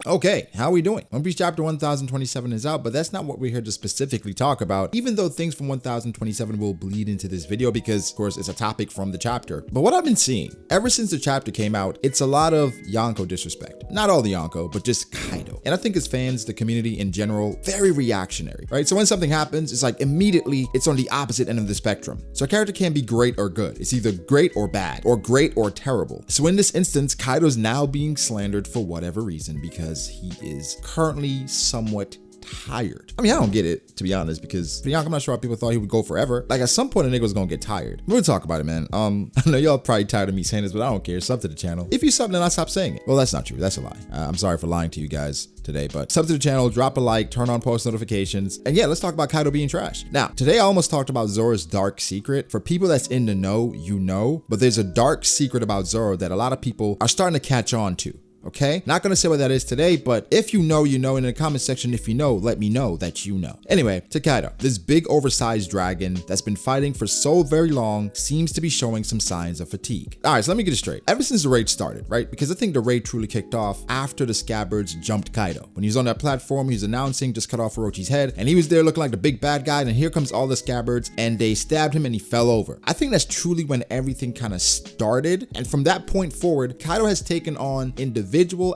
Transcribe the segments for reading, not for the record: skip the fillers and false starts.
Okay, how are we doing? One Piece chapter 1027 is out, but that's not what we're here to specifically talk about, even though things from 1027 will bleed into this video because, of course, it's a topic from the chapter. But what I've been seeing, ever since the chapter came out, it's a lot of Yonko disrespect. Not all the Yonko, but just Kaido. And I think as fans, the community in general, very reactionary, right? So when something happens, it's like immediately it's on the opposite end of the spectrum. So a character can be great or good. It's either great or bad, or great or terrible. So in this instance, Kaido's now being slandered for whatever reason because he is currently somewhat tired. I mean, I don't get it, to be honest, because for Yonko, I'm not sure how people thought he would go forever. Like, at some point, a nigga was gonna get tired. We'll talk about it, man. I know y'all probably tired of me saying this, but I don't care. Sub to the channel. If you sub, then I'll stop saying it. Well, that's not true. That's a lie. I'm sorry for lying to you guys today, but sub to the channel, drop a like, turn on post notifications, and yeah, let's talk about Kaido being trash. Now, today I almost talked about Zoro's dark secret. For people that's in the know, you know, but there's a dark secret about Zoro that a lot of people are starting to catch on to. Okay, not gonna say what that is today, but if you know, you know. In the comment section, if you know, let me know that you know. Anyway, to Kaido, this big oversized dragon that's been fighting for so very long seems to be showing some signs of fatigue. All right, so let me get it straight. Ever since the raid started, right? Because I think the raid truly kicked off after the scabbards jumped Kaido. When he was on that platform, he was announcing just cut off Orochi's head, and he was there looking like the big bad guy, and here comes all the scabbards, and they stabbed him and he fell over. I think that's truly when everything kind of started, and from that point forward, Kaido has taken on individual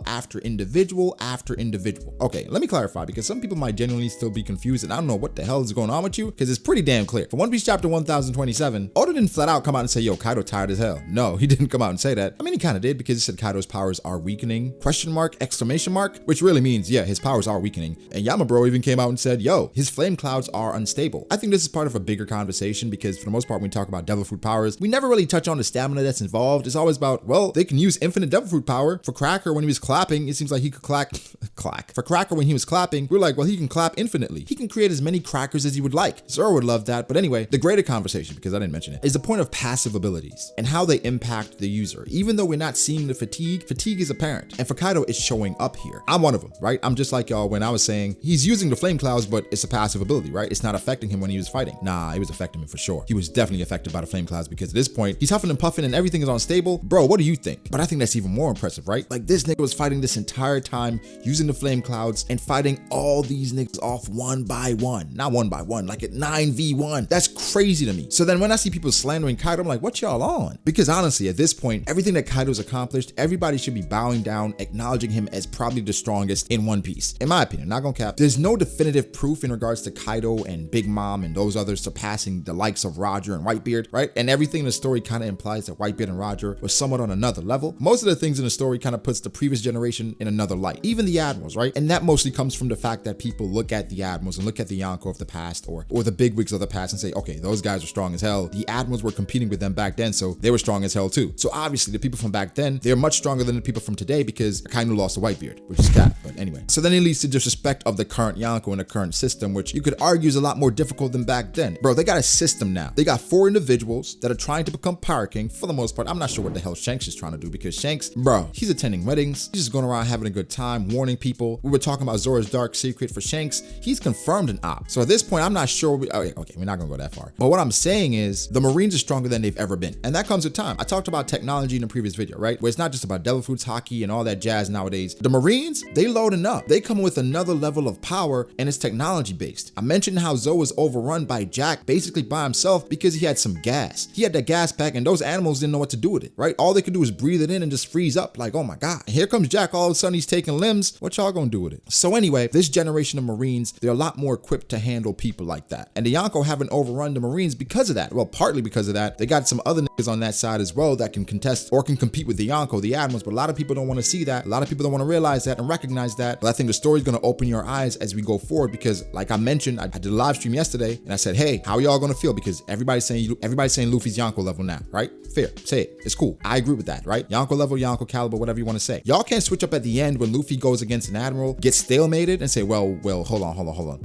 after individual after individual. Okay, let me clarify, because some people might genuinely still be confused and I don't know what the hell is going on with you, because it's pretty damn clear. For One Piece chapter 1027, Oda didn't flat out come out and say, yo, Kaido tired as hell. No, he didn't come out and say that. I mean, he kind of did, because he said Kaido's powers are weakening, question mark, exclamation mark, which really means, yeah, his powers are weakening. And Yamabro even came out and said, yo, his flame clouds are unstable. I think this is part of a bigger conversation, because for the most part, when we talk about devil fruit powers, we never really touch on the stamina that's involved. It's always about, well, they can use infinite devil fruit power. For Cracker, when he was clapping, it seems like he could clack. For Cracker, when he was clapping, we're like, well, he can clap infinitely. He can create as many crackers as he would like. Zoro would love that. But anyway, the greater conversation, because I didn't mention it, is the point of passive abilities and how they impact the user. Even though we're not seeing the fatigue is apparent. And for Kaido, it's showing up here. I'm one of them, right? I'm just like y'all when I was saying he's using the flame clouds, but it's a passive ability, right? It's not affecting him when he was fighting. Nah, it was affecting him for sure. He was definitely affected by the flame clouds, because at this point, he's huffing and puffing and everything is unstable. Bro, what do you think? But I think that's even more impressive, right? Like, this nigga was fighting this entire time using the flame clouds and fighting all these niggas off one by one. Not one by one, like at 9v1. That's crazy to me. So then when I see people slandering Kaido, I'm like, what y'all on? Because honestly, at this point, everything that Kaido's accomplished, everybody should be bowing down, acknowledging him as probably the strongest in One Piece. In my opinion, not gonna cap. There's no definitive proof in regards to Kaido and Big Mom and those others surpassing the likes of Roger and Whitebeard, right? And everything in the story kind of implies that Whitebeard and Roger were somewhat on another level. Most of the things in the story kind of puts the previous generation in another light. Even the admirals, right? And that mostly comes from the fact that people look at the admirals and look at the Yonko of the past or the bigwigs of the past and say, okay, those guys are strong as hell. The admirals were competing with them back then, so they were strong as hell too. So obviously the people from back then, they're much stronger than the people from today, because Kaido lost to Whitebeard, which is cat. But anyway, so then it leads to disrespect of the current Yonko and the current system, which you could argue is a lot more difficult than back then. Bro, they got a system now. They got 4 individuals that are trying to become Pirate King. For the most part, I'm not sure what the hell Shanks is trying to do, because Shanks, bro, he's attending weddings. He's just going around having a good time, warning people. We were talking about Zoro's dark secret. For Shanks, he's confirmed an op. So at this point, I'm not sure. Okay, we're not gonna go that far. But what I'm saying is the Marines are stronger than they've ever been. And that comes with time. I talked about technology in the previous video, right? Where it's not just about devil fruits, hockey, and all that jazz nowadays. The Marines, they loading up. They come with another level of power, and it's technology based. I mentioned how Zoro was overrun by Jack basically by himself because he had some gas. He had that gas pack, and those animals didn't know what to do with it, right? All they could do is breathe it in and just freeze up. Like, oh my God. And here comes Jack. All of a sudden, he's taking limbs. What y'all gonna do with it? So anyway, this generation of Marines, they're a lot more equipped to handle people like that. And the Yonko haven't overrun the Marines because of that. Well, partly because of that. They got some other niggas on that side as well that can contest or can compete with the Yonko, the admirals, but a lot of people don't want to see that. A lot of people don't want to realize that and recognize that. But I think the story is going to open your eyes as we go forward, because like I mentioned, I did a live stream yesterday and I said, hey, how y'all going to feel? Because everybody's saying Luffy's Yonko level now, right? Fair, say it. It's cool. I agree with that, right? Yonko level, Yonko caliber, whatever you want to say. Y'all can't switch up at the end when Luffy goes against an admiral, gets stalemated, and say, well, hold on.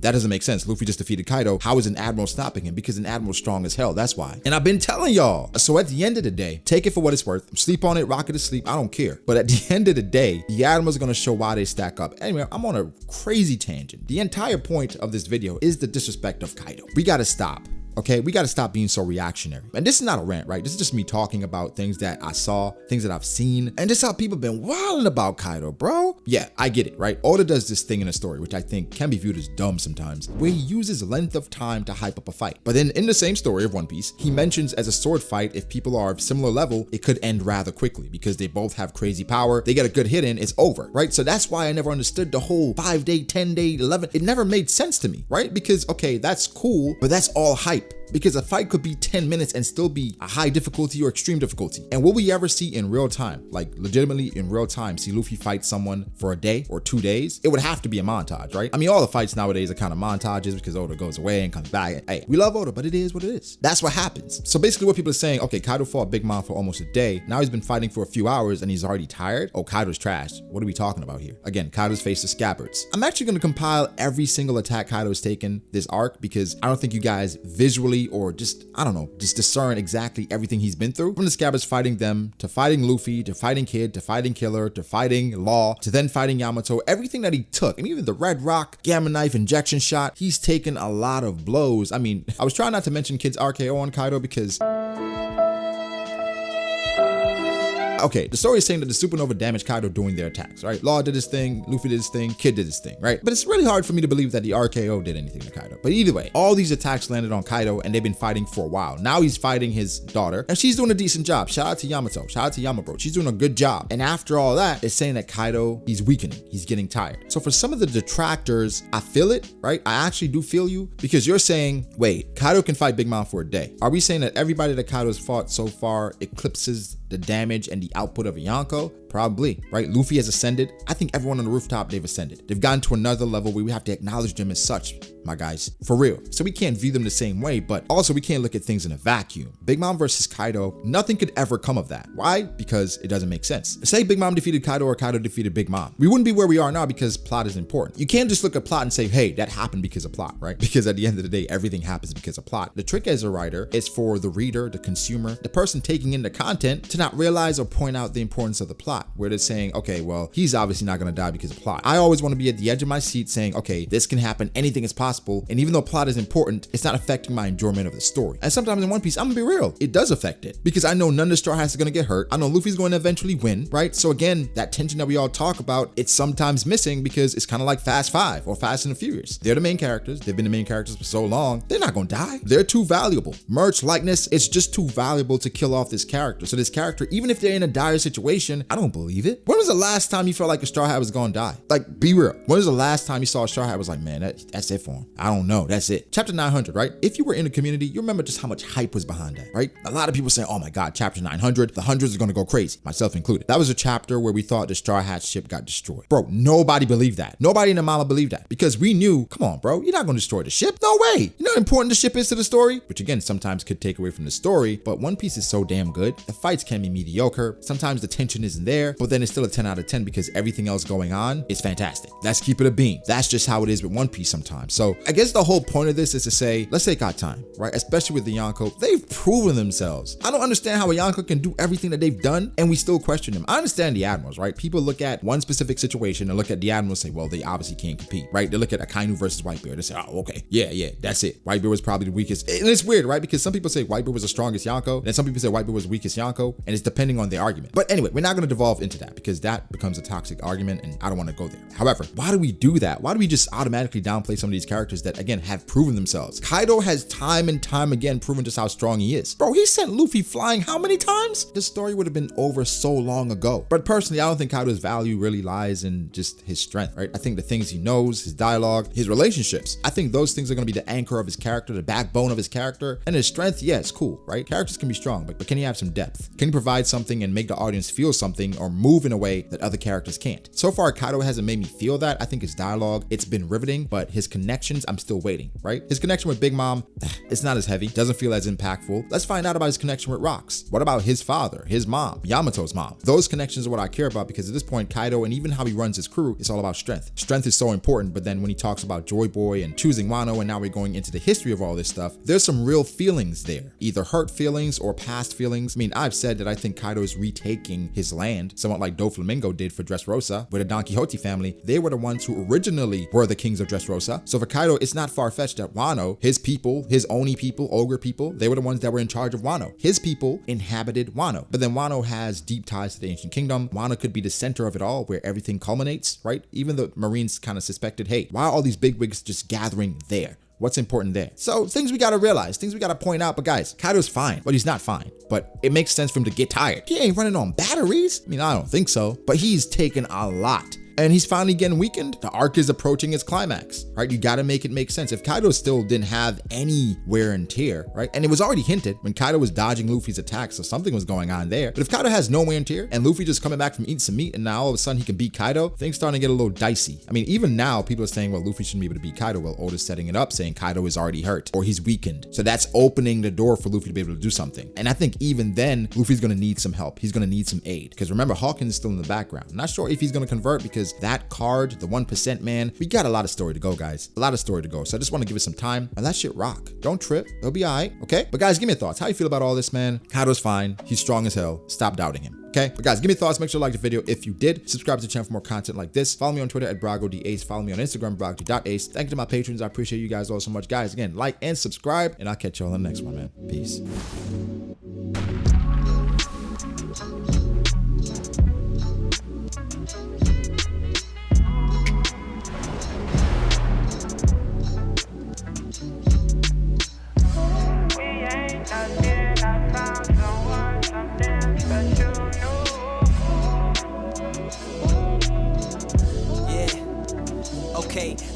That doesn't make sense. Luffy just defeated Kaido. How is an admiral stopping him? Because an admiral's strong as hell. That's why. And I've been telling y'all. So at the end of the day, take it for what it's worth. Sleep on it, rock it to sleep. I don't care. But at the end of the day, the admirals are going to show why they stack up. Anyway, I'm on a crazy tangent. The entire point of this video is the disrespect of Kaido. We got to stop. Okay, we got to stop being so reactionary. And this is not a rant, right? This is just me talking about things that I saw, things that I've seen, and this is how people been wilding about Kaido, bro. Yeah, I get it, right? Oda does this thing in a story, which I think can be viewed as dumb sometimes, where he uses length of time to hype up a fight. But then in the same story of One Piece, he mentions as a sword fight, if people are of similar level, it could end rather quickly because they both have crazy power. They get a good hit in, it's over, right? So that's why I never understood the whole 5-day, 10-day, 11. It never made sense to me, right? Because, okay, that's cool, but that's all hype. Because a fight could be 10 minutes and still be a high difficulty or extreme difficulty. And will we ever see in real time, like legitimately in real time, see Luffy fight someone for a day or 2 days? It would have to be a montage, right? I mean, all the fights nowadays are kind of montages because Oda goes away and comes back. Hey, we love Oda, but it is what it is. That's what happens. So basically what people are saying, okay, Kaido fought Big Mom for almost a day. Now he's been fighting for a few hours and he's already tired. Oh, Kaido's trash. What are we talking about here? Again, Kaido's face is scabbards. I'm actually going to compile every single attack Kaido's taken this arc because I don't think you guys visually or just, I don't know, just discern exactly everything he's been through. From the scabbards fighting them, to fighting Luffy, to fighting Kid, to fighting Killer, to fighting Law, to then fighting Yamato, everything that he took, and even the Red Rock, Gamma Knife, injection shot, he's taken a lot of blows. I mean, I was trying not to mention Kid's RKO on Kaido because okay, the story is saying that the supernova damaged Kaido during their attacks, right? Law did his thing, Luffy did his thing, Kid did his thing, right? But it's really hard for me to believe that the RKO did anything to Kaido. But either way, all these attacks landed on Kaido and they've been fighting for a while. Now he's fighting his daughter and she's doing a decent job. Shout out to Yamato, shout out to Yamabro. She's doing a good job. And after all that, it's saying that Kaido, he's weakening, he's getting tired. So for some of the detractors, I feel it, right? I actually do feel you because you're saying, wait, Kaido can fight Big Mom for a day. Are we saying that everybody that Kaido's fought so far eclipses the damage and the output of a Yonko? Probably, right? Luffy has ascended. I think everyone on the rooftop, they've ascended. They've gotten to another level where we have to acknowledge them as such, my guys, for real. So we can't view them the same way, but also we can't look at things in a vacuum. Big Mom versus Kaido, nothing could ever come of that. Why? Because it doesn't make sense. Say Big Mom defeated Kaido or Kaido defeated Big Mom. We wouldn't be where we are now because plot is important. You can't just look at plot and say, hey, that happened because of plot, right? Because at the end of the day, everything happens because of plot. The trick as a writer is for the reader, the consumer, the person taking in the content to not realize or point out the importance of the plot, where they're saying, okay, well, he's obviously not going to die because of plot. I always want to be at the edge of my seat saying, okay, this can happen, anything is possible. And even though plot is important, it's not affecting my enjoyment of the story. And sometimes in One Piece, I'm gonna be real, it does affect it because I know none of the Straw Hats are going to get hurt. I know Luffy's going to eventually win, right? So again, that tension that we all talk about, it's sometimes missing because it's kind of like Fast 5 or Fast and the Furious. They're the main characters. They've been the main characters for so long. They're not going to die. They're too valuable. Merch, likeness, it's just too valuable to kill off this character. So this character, even if they're in a dire situation, I don't believe it. When was the last time you felt like a Straw Hat was gonna die? Like, be real. When was the last time you saw a Straw Hat was like, man, that's it for him? I don't know, that's it. Chapter 900, right? If you were in the community, you remember just how much hype was behind that, right? A lot of people saying, oh my God, chapter 900, the hundreds are gonna go crazy, myself included. That was a chapter where we thought the Straw Hat ship got destroyed. Bro, nobody believed that. Nobody in the mala believed that because we knew, come on, bro, you're not gonna destroy the ship. No way. You know how important the ship is to the story? Which again, sometimes could take away from the story, but One Piece is so damn good. The fights can be mediocre. Sometimes the tension isn't there, but then it's still a 10 out of 10 because everything else going on is fantastic. Let's keep it a beam. That's just how it is with One Piece sometimes. So I guess the whole point of this is to say, let's take our time, right? Especially with the Yonko, they've proven themselves. I don't understand how a Yonko can do everything that they've done and we still question them. I understand the admirals, right? People look at one specific situation and look at the admirals and say, well, they obviously can't compete, right? They look at Akainu versus Whitebeard. They say, oh, okay, yeah, that's it. Whitebeard was probably the weakest. And it's weird, right? Because some people say Whitebeard was the strongest Yonko, and then some people say Whitebeard was the weakest Yonko, and it's depending on the argument. But anyway, we're not going to devolve into that because that becomes a toxic argument and I don't want to go there. However, why do we do that? Why do we just automatically downplay some of these characters that again have proven themselves? Kaido has time and time again proven just how strong he is. Bro, he sent Luffy flying how many times? This story would have been over so long ago. But personally, I don't think Kaido's value really lies in just his strength, right? I think the things he knows, his dialogue, his relationships, I think those things are going to be the anchor of his character, the backbone of his character. And his strength, yeah, it's cool, right? Characters can be strong, but can he have some depth? Can he provide something and make the audience feel something or move in a way that other characters can't? So far, Kaido hasn't made me feel that. I think his dialogue, it's been riveting, but his connections, I'm still waiting, right? His connection with Big Mom, it's not as heavy, doesn't feel as impactful. Let's find out about his connection with Rocks. What about his father, his mom, Yamato's mom? Those connections are what I care about because at this point, Kaido and even how he runs his crew, it's all about strength. Strength is so important, but then when he talks about Joy Boy and choosing Wano, and now we're going into the history of all this stuff, there's some real feelings there, either hurt feelings or past feelings. I mean, I've said that I think Kaido is retaking his land hand, somewhat like Doflamingo did for Dressrosa with the Don Quixote family. They were the ones who originally were the kings of Dressrosa. So for Kaido, it's not far-fetched that Wano, his people, his Oni people, Ogre people, they were the ones that were in charge of Wano. His people inhabited Wano. But then Wano has deep ties to the ancient kingdom. Wano could be the center of it all, where everything culminates, right? Even the Marines kind of suspected, hey, why are all these bigwigs just gathering there? What's important there? So things we gotta realize, things we gotta point out. But guys, Kaido's fine, but he's not fine. But it makes sense for him to get tired. He ain't running on batteries. I mean, I don't think so, but he's taken a lot. And he's finally getting weakened. The arc is approaching its climax, right? You gotta make it make sense. If Kaido still didn't have any wear and tear, right? And it was already hinted when Kaido was dodging Luffy's attacks, so something was going on there. But if Kaido has no wear and tear, and Luffy just coming back from eating some meat, and now all of a sudden he can beat Kaido, things starting to get a little dicey. I mean, even now, people are saying, well, Luffy shouldn't be able to beat Kaido. Well, Oda's setting it up, saying Kaido is already hurt, or he's weakened. So that's opening the door for Luffy to be able to do something. And I think even then, Luffy's gonna need some help. He's gonna need some aid. Because remember, Hawkins is still in the background. I'm not sure if he's gonna convert, because that card, the 1% man, we got a lot of story to go, guys. A lot of story to go. So I just want to give it some time and that shit rock. Don't trip. It'll be all right. Okay. But guys, give me your thoughts. How you feel about all this, man? Kaido's fine. He's strong as hell. Stop doubting him. Okay. But guys, give me your thoughts. Make sure to like the video if you did. Subscribe to the channel for more content like this. Follow me on Twitter at BragoDAce. Follow me on Instagram, Brago.ace. Thank you to my patrons. I appreciate you guys all so much. Guys, again, like and subscribe, and I'll catch you all in the next one, man. Peace.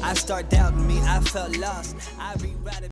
I start doubting me, I felt lost. I rewrite it.